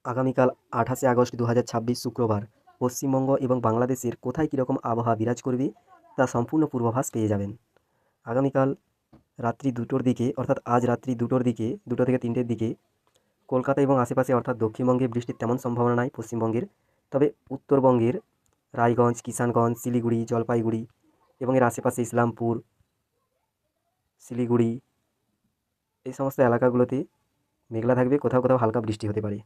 আগামীকাল 28 আগস্ট 2026 শুক্রবার পশ্চিমবঙ্গ এবং বাংলাদেশের কোথায় কীরকম আবহাওয়া বিরাজ করবে তা সম্পূর্ণ পূর্বাভাস পেয়ে যাবেন। আগামীকাল রাত্রি 2টোর দিকে অর্থাৎ আজ রাত্রি 2টোর দিকে 2টো থেকে 3টের দিকে কলকাতা এবং আশেপাশে অর্থাৎ দক্ষিণবঙ্গে বৃষ্টির তেমন সম্ভাবনা নাই পশ্চিমবঙ্গের। তবে উত্তরবঙ্গের রায়গঞ্জ, কিষানগঞ্জ, শিলিগুড়ি, জলপাইগুড়ি এবং এর আশেপাশে ইসলামপুর, শিলিগুড়ি এই সমস্ত এলাকাগুলোতে মেঘলা থাকবে, কোথাও কোথাও হালকা বৃষ্টি হতে পারে।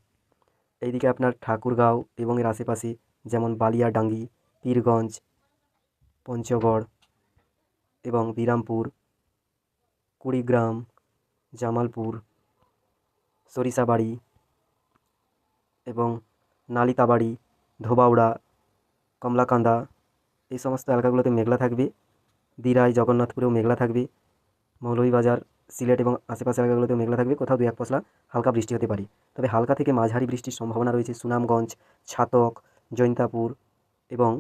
এইদিকে আপনার ঠাকুরগাঁও এবং এর আশেপাশে যেমন বালিয়াডাঙ্গি, পীরগঞ্জ, পঞ্চগড় এবং বিরামপুর, কুড়িগ্রাম, জামালপুর, সরিষাবাড়ি এবং নালিতাবাড়ি, ধোবাউড়া, কমলাকান্দা এই সমস্ত এলাকাগুলোতে মেঘলা থাকবে। দিরাই, জগন্নাথপুরেও মেঘলা থাকবে। মৌলভীবাজার, সিলেট এবং আশেপাশের এলাকাগুলোতেও মেঘলা থাকবে, কোথাও 2-1 পশলা হালকা বৃষ্টি হতে পারে। তবে হালকা থেকে মাঝারি বৃষ্টির সম্ভাবনা রয়েছে সুনামগঞ্জ, ছাতক, জৈন্তাপুর এবং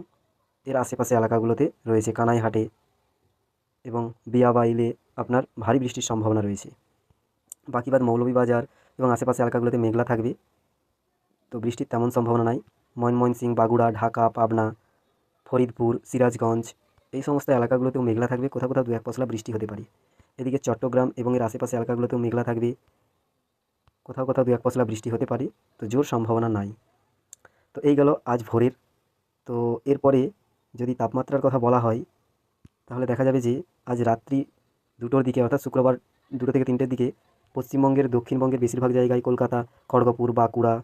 এর আশেপাশে এলাকাগুলোতে রয়েছে কানাইহাটে এবং বিয়াবাইলে আপনার ভারী বৃষ্টির সম্ভাবনা রয়েছে। বাকিবাদ মৌলভীবাজার এবং আশেপাশে এলাকাগুলোতে মেঘলা থাকবে, তো বৃষ্টির তেমন সম্ভাবনা নাই। ময়মনসিংহ, বাগুড়া, ঢাকা, পাবনা, ফরিদপুর, সিরাজগঞ্জ এই সমস্ত এলাকাগুলোতেও মেঘলা থাকবে, কোথাও কোথাও 2-1 পশলা বৃষ্টি হতে পারে। এদিকে চট্টগ্রাম এবং এর আশেপাশে এলাকাগুলোতেও মেঘলা থাকবে, কোথাও কোথাও 2-1 পশলা বৃষ্টি হতে পারে, তো জোর সম্ভাবনা নাই। তো এই গেল আজ ভোরের। তো এরপরে যদি তাপমাত্রার কথা বলা হয় তাহলে দেখা যাবে যে আজ রাত্রি 2টোর দিকে অর্থাৎ শুক্রবার 2টো থেকে 3টের দিকে পশ্চিমবঙ্গের দক্ষিণবঙ্গের বেশিরভাগ জায়গায় কলকাতা, খড়গপুর, বাঁকুড়া,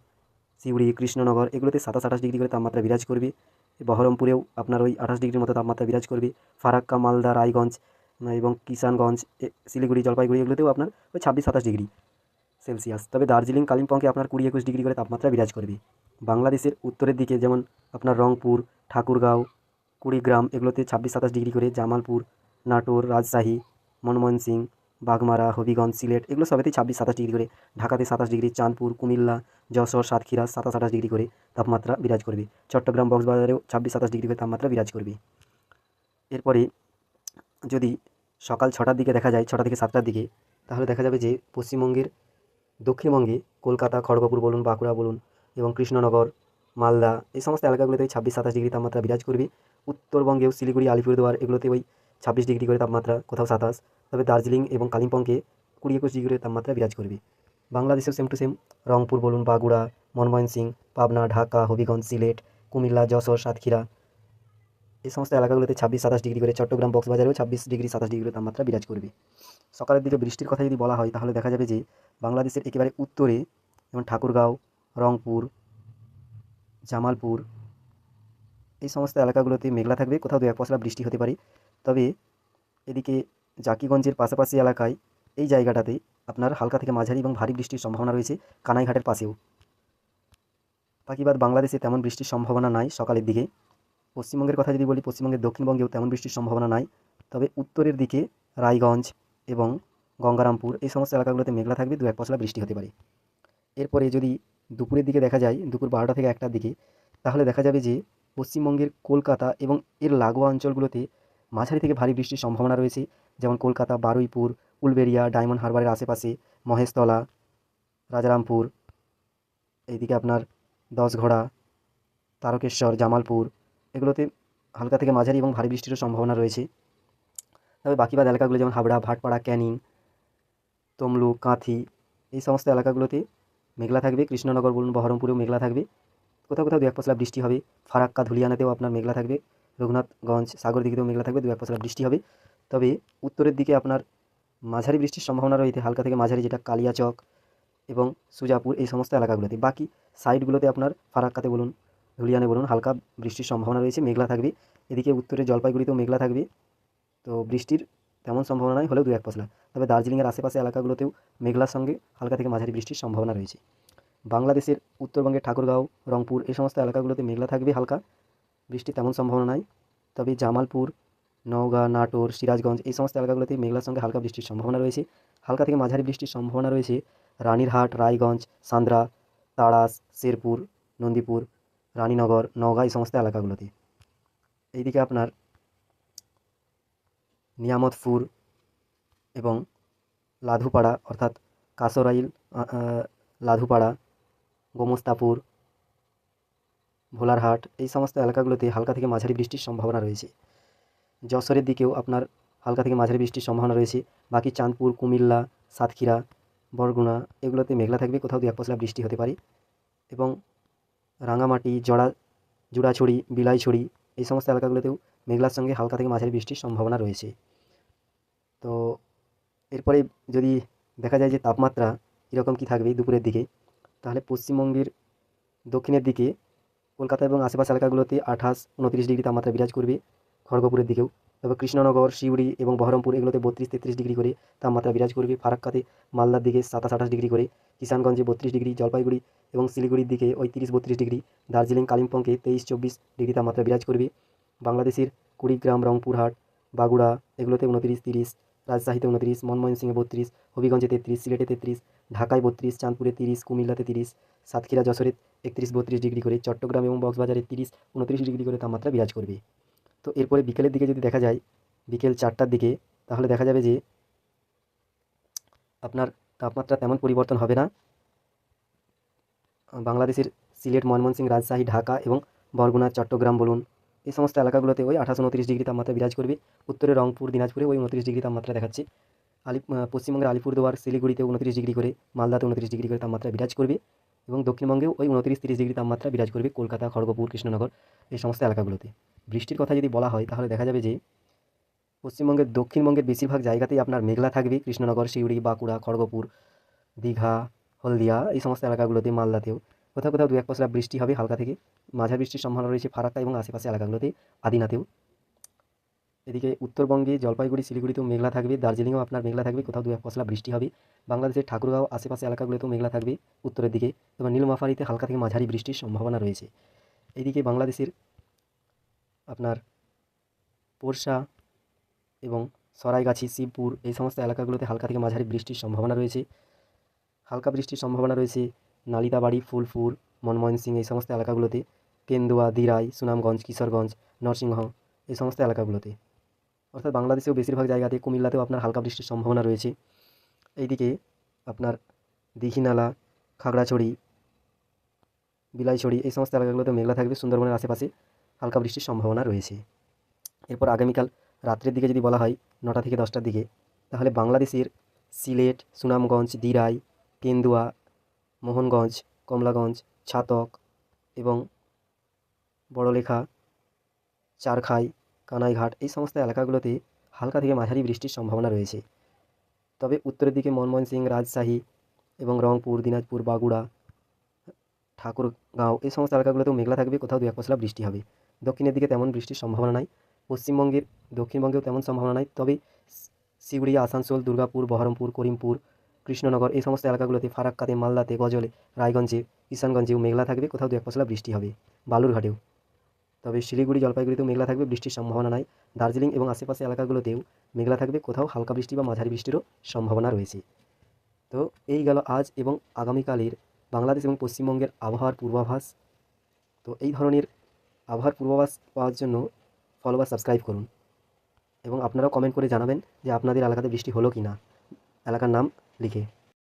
সিউড়ি, কৃষ্ণনগর এগুলোতে 27-28 ডিগ্রি করে তাপমাত্রা বিরাজ করবে। বহরমপুরেও আপনার ওই 28 ডিগ্রির মতো তাপমাত্রা বিরাজ করবে। ফারাক্কা, মালদা, রায়গঞ্জ এবং কিষানগঞ্জ, শিলিগুড়ি, জলপাইগুড়ি এগুলোতেও আপনার ওই 26-27 ডিগ্রি সেলসিয়াস। তবে দার্জিলিং, কালিম্পংয়ে আপনার 20-21 ডিগ্রি করে তাপমাত্রা বিরাজ করবে। বাংলাদেশের উত্তরের দিকে যেমন আপনার রংপুর, ঠাকুরগাঁও, কুড়িগ্রাম এগুলোতে 26-27 ডিগ্রি করে, জামালপুর, নাটোর, রাজশাহী, ময়মনসিংহ, বাগমারা, হবিগঞ্জ, সিলেট এগুলো সবেতেই 26-27 ডিগ্রি করে। ঢাকাতে 27 ডিগ্রি, চাঁদপুর, কুমিল্লা, যশোর, সাতক্ষীরা 27-28 ডিগ্রি করে তাপমাত্রা বিরাজ করবে। চট্টগ্রাম, কক্সবাজারেও 26-27 ডিগ্রি করে তাপমাত্রা বিরাজ করবে। এরপরে যদি সকাল 6টার দিকে দেখা যায়, 6টা থেকে 7টার দিকে, তাহলে দেখা যাবে যে পশ্চিমবঙ্গের দক্ষিণবঙ্গে কলকাতা, খড়গপুর বলুন, বাঁকুড়া বলুন এবং কৃষ্ণনগর, মালদা এই সমস্ত এলাকাগুলোতে 26-27 ডিগ্রি তাপমাত্রা বিরাজ করবে। উত্তরবঙ্গেও শিলিগুড়ি, আলিপুরদুয়ার এগুলোতে ওই 26 ডিগ্রি করে তাপমাত্রা, কোথাও 27। তবে দার্জিলিং এবং কালিম্পংকে 20-21 ডিগ্রি করে তাপমাত্রা বিরাজ করবে। বাংলাদেশেও সেম টু সেম রংপুর বলুন, বাঁকুড়া, ময়মনসিংহ, পাবনা, ঢাকা, হবিগঞ্জ, সিলেট, কুমিল্লা, যশোর, সাতক্ষীরা এই সমস্ত এলাকাগুলোতে 26-27 ডিগ্রি করে, চট্টগ্রাম, কক্সবাজারেও 26 ডিগ্রি 27 ডিগ্রি করে তাপমাত্রা বিরাজ করবে। সকালের দিকে বৃষ্টির কথা যদি বলা হয় তাহলে দেখা যাবে যে বাংলাদেশের একেবারে উত্তরে যেমন ঠাকুরগাঁও, রংপুর, জামালপুর এই সমস্ত এলাকাগুলোতে মেঘলা থাকবে, কোথাও 2-1 পশলা বৃষ্টি হতে পারে। তবে এদিকে জাকিগঞ্জের পাশাপাশি এলাকায় এই জায়গাটাতে আপনার হালকা থেকে মাঝারি এবং ভারী বৃষ্টির সম্ভাবনা রয়েছে, কানাইঘাটের পাশেও। বাকিবাদ বাংলাদেশে তেমন বৃষ্টির সম্ভাবনা নাই সকালের দিকে। পশ্চিমবঙ্গের কথা যদি বলি, পশ্চিমবঙ্গের দক্ষিণবঙ্গেও তেমন বৃষ্টির সম্ভাবনা নাই। তবে উত্তরের দিকে রায়গঞ্জ এবং গঙ্গারামপুর এই সমস্ত এলাকাগুলোতে মেঘলা থাকবে, 2-1 পশলা বৃষ্টি হতে পারে। এরপরে যদি দুপুরের দিকে দেখা যায়, দুপুর 12টা থেকে 1টার দিকে, তাহলে দেখা যাবে যে পশ্চিমবঙ্গের কলকাতা এবং এর লাগোয়া অঞ্চলগুলোতে মাঝারি থেকে ভারী বৃষ্টির সম্ভাবনা রয়েছে। যেমন কলকাতা, বারুইপুর, উলবেড়িয়া, ডায়মন্ড হারবারের আশেপাশে, মহেশতলা, রাজারামপুর, এইদিকে আপনার 10ঘড়া, তারকেশ্বর, জামালপুর এগুলোতে হালকা থেকে মাঝারি এবং ভারী বৃষ্টিরও সম্ভাবনা রয়েছে। তবে বাকিবাদ এলাকাগুলো যেমন হাবড়া, ভাটপাড়া, ক্যানিং, তমলুক, কাঁথি এই সমস্ত এলাকাগুলোতে মেঘলা থাকবে। কৃষ্ণনগর বলুন, বহরমপুরেও মেঘলা থাকবে, কোথাও কোথাও 2-1 পশলা বৃষ্টি হবে। ফারাক্কা, ধুলিয়ানাতেও আপনার মেঘলা থাকবে। রঘুনাথগঞ্জ, সাগরদিঘিতেও মেঘলা থাকবে, 2-1 পশলা বৃষ্টি হবে। তবে উত্তরের দিকে আপনার মাঝারি বৃষ্টির সম্ভাবনা রয়েছে, হালকা থেকে মাঝারি, যেটা কালিয়াচক এবং সুজাপুর এই সমস্ত এলাকাগুলোতে। বাকি সাইডগুলোতে আপনার ফারাক্কাতে বলুন, ধুলিয়ানে বলুন হালকা বৃষ্টির সম্ভাবনা রয়েছে, মেঘলা থাকবে। এদিকে উত্তরে জলপাইগুড়িতেও মেঘলা থাকবে, তো বৃষ্টির তেমন সম্ভাবনা নয়, হলেও 2-1 পশলা। তবে দার্জিলিংয়ের আশেপাশে এলাকাগুলোতেও মেঘলার সঙ্গে হালকা থেকে মাঝারি বৃষ্টির সম্ভাবনা রয়েছে। বাংলাদেশের উত্তরবঙ্গের ঠাকুরগাঁও, রংপুর এই সমস্ত এলাকাগুলোতে মেঘলা থাকবে, হালকা বৃষ্টির তেমন সম্ভাবনা নাই। তবে জামালপুর, নওগাঁ, নাটোর, সিরাজগঞ্জ এই সমস্ত এলাকাগুলোতে মেঘলার সঙ্গে হালকা বৃষ্টির সম্ভাবনা রয়েছে। হালকা থেকে মাঝারি বৃষ্টির সম্ভাবনা রয়েছে রানীরহাট, রায়গঞ্জ, সান্দ্রা, তাড়াশ, শেরপুর, নন্দীপুর, রানীনগর, নওগাঁ এই সমস্ত এলাকাগুলোতে। এইদিকে আপনার নিয়ামতপুর এবং লাধুপাড়া অর্থাৎ কাসরাইল, লাধুপাড়া গোমস্তাপুর, ভোলারহাট এই সমস্ত এলাকাগুলোতে হালকা থেকে মাঝারি বৃষ্টির সম্ভাবনা রয়েছে। যশোরের দিকেও আপনার হালকা থেকে মাঝারি বৃষ্টির সম্ভাবনা রয়েছে। বাকি চাঁদপুর, কুমিল্লা, সাতক্ষীরা, বরগুনা এগুলোতে মেঘলা থাকবে, কোথাও দু এক পশলা বৃষ্টি হতে পারে। এবং রাঙামাটি, জুড়াছড়ি, বিলাইছড়ি এই সমস্ত এলাকাগুলোতেও মেঘলার সঙ্গে হালকা থেকে মাঝারি বৃষ্টির সম্ভাবনা রয়েছে। তো এরপরে যদি দেখা যায় যে তাপমাত্রা কীরকম কী থাকবে দুপুরের দিকে, তাহলে পশ্চিমবঙ্গের দক্ষিণের দিকে কলকাতা এবং আশেপাশ এলাকাগুলোতে 28-29 ডিগ্রি তাপমাত্রা বিরাজ করবে, খড়গপুরের দিকেও। তবে কৃষ্ণনগর, সিউড়ি এবং বহরমপুর এগুলোতে 32-33 ডিগ্রি করে তাপমাত্রা বিরাজ করবে। ফারাক্কাতে, মালদার দিকে 27-28 ডিগ্রি করে, কিষানগঞ্জে 32 ডিগ্রি, জলপাইগুড়ি এবং শিলিগুড়ির দিকে ওই 30-32 ডিগ্রি, দার্জিলিং, কালিম্পংকে 23-24 ডিগ্রি তাপমাত্রা বিরাজ করবে। বাংলাদেশের কুড়িগ্রাম, রংপুরহাট, বাগুড়া এগুলোতে 29-30, রাজশাহীতে 29, ময়মনসিংহে 32, হবিগঞ্জে 33, সিলেটে 33, ঢাকায় 32, চাঁদপুরে 30, কুমিল্লাতে 30, সাতক্ষীরা, যশোরে 31-32 ডিগ্রি করে, চট্টগ্রাম এবং কক্সবাজারে 30-29 ডিগ্রি করে তাপমাত্রা বিরাজ করবে। তো এরপরে বিকেলের দিকে যদি দেখা যায়, বিকেল 4টার দিকে, তাহলে দেখা যাবে যে আপনার তাপমাত্রা তেমন পরিবর্তন হবে না। বাংলাদেশের সিলেট, ময়মনসিংহ, রাজশাহী, ঢাকা এবং বরগুনা, চট্টগ্রাম বলুন এই সমস্ত এলাকাগুলোতে ওই 28-29 ডিগ্রি তাপমাত্রা বিরাজ করবে। উত্তরে রংপুর, দিনাজপুরে ওই 29 ডিগ্রি তাপমাত্রা দেখাচ্ছে। পশ্চিমবঙ্গের আলিপুরদুয়ার, শিলিগুড়িতে 29 ডিগ্রি করে, মালদাতে 29 ডিগ্রি করে তাপমাত্রা বিরাজ করবে। এবং দক্ষিণবঙ্গেও ওই 29-30 ডিগ্রি তাপমাত্রা বিরাজ করবে কলকাতা, খড়গপুর, কৃষ্ণনগর এই সমস্ত এলাকাগুলোতে। বৃষ্টির কথা যদি বলা হয়, তাহলে দেখা যাবে যে পশ্চিমবঙ্গের দক্ষিণবঙ্গের বেশিরভাগ জায়গাতেই আপনার মেঘলা থাকবে। কৃষ্ণনগর, সিউড়ি, বাঁকুড়া, খড়গপুর, দীঘা, হলদিয়া এই সমস্ত এলাকাগুলোতে, মালদাতেও কোথাও কোথাও দু এক পশলা বৃষ্টি হবে, হালকা থেকে মাঝারি বৃষ্টির সম্ভাবনা রয়েছে ফারাক্কা এবং আশেপাশে এলাকাগুলোতে, আদিনাতেও। এদিকে উত্তরবঙ্গে জলপাইগুড়ি, শিলিগুড়িতেও মেঘলা থাকবে, দার্জিলিংয়েও আপনার মেঘলা থাকবে, কোথাও দু এক পশলা বৃষ্টি হবে। বাংলাদেশের ঠাকুরগাঁও আশেপাশে এলাকাগুলোতেও মেঘলা থাকবে উত্তরের দিকে, এবং নীলমাফারিতে হালকা থেকে মাঝারি বৃষ্টির সম্ভাবনা রয়েছে। এইদিকে বাংলাদেশের আপনার পোরশা এবং সরাইগাছি, শিবপুর এই সমস্ত এলাকাগুলোতে হালকা থেকে মাঝারি বৃষ্টির সম্ভাবনা রয়েছে। হালকা বৃষ্টির সম্ভাবনা রয়েছে নালিতাবাড়ি, ফুলপুর, ময়মনসিংহ এই সমস্ত এলাকাগুলোতে, কেন্দুয়া, দিরাই, সুনামগঞ্জ, কিশোরগঞ্জ, নরসিংহ এই সমস্ত এলাকাগুলোতে। অর্থাৎ বাংলাদেশেও বেশিরভাগ জায়গাতে, কুমিল্লাতেও আপনার হালকা বৃষ্টির সম্ভাবনা রয়েছে। এইদিকে আপনার দীঘিনালা, খাগড়াছড়ি, বিলাইছড়ি এই সমস্ত এলাকাগুলোতে মেঘলা থাকবে, সুন্দরবনের আশেপাশে হালকা বৃষ্টির সম্ভাবনা রয়েছে। এরপর আগামীকাল রাত্রের দিকে যদি বলা হয় 9টা থেকে 10টার দিকে, তাহলে বাংলাদেশের সিলেট, সুনামগঞ্জ, দিরাই, কেন্দুয়া, মোহনগঞ্জ, কমলাগঞ্জ, ছাতক এবং বড়লেখা, চারখাই, কানাইঘাট এই সমস্ত এলাকাগুলোতে হালকা থেকে মাঝারি বৃষ্টির সম্ভাবনা রয়েছে। তবে উত্তরের দিকে ময়মনসিংহ, রাজশাহী এবং রংপুর, দিনাজপুর, বাগুড়া, ঠাকুরগাঁও এই সমস্ত এলাকাগুলোতেও মেঘলা থাকবে, কোথাও দু এক পশলা বৃষ্টি হবে। দক্ষিণের দিকে তেমন বৃষ্টির সম্ভাবনা নাই। পশ্চিমবঙ্গের দক্ষিণবঙ্গেও তেমন সম্ভাবনা নাই। তবে শিউড়ি, আসানসোল, দুর্গাপুর, বহরমপুর, করিমপুর, কৃষ্ণনগর এই সমস্ত এলাকাগুলোতে, ফারাক্কাতে, মালদাতে, গজলে, রায়গঞ্জে, কিষানগঞ্জেও মেঘলা থাকবে, কোথাও দু এক পশলা বৃষ্টি হবে। বালুরঘাটেও। তবে শিলিগুড়ি, জলপাইগুড়িতেও মেঘলা থাকবে, বৃষ্টির সম্ভাবনা নাই। দার্জিলিং এবং আশেপাশে এলাকাগুলোতেও মেঘলা থাকবে, কোথাও হালকা বৃষ্টি বা মাঝারি বৃষ্টিরও সম্ভাবনা রয়েছে। তো এই গেল আজ এবং আগামীকালের বাংলাদেশ এবং পশ্চিমবঙ্গের আবহাওয়ার পূর্বাভাস। তো এই ধরনের আবহাওয়ার পূর্বাভাস পাওয়ার জন্য ফলো বা সাবস্ক্রাইব করুন, এবং আপনারাও কমেন্ট করে জানাবেন যে আপনাদের এলাকাতে বৃষ্টি হলো কি না, এলাকার নাম লিখে।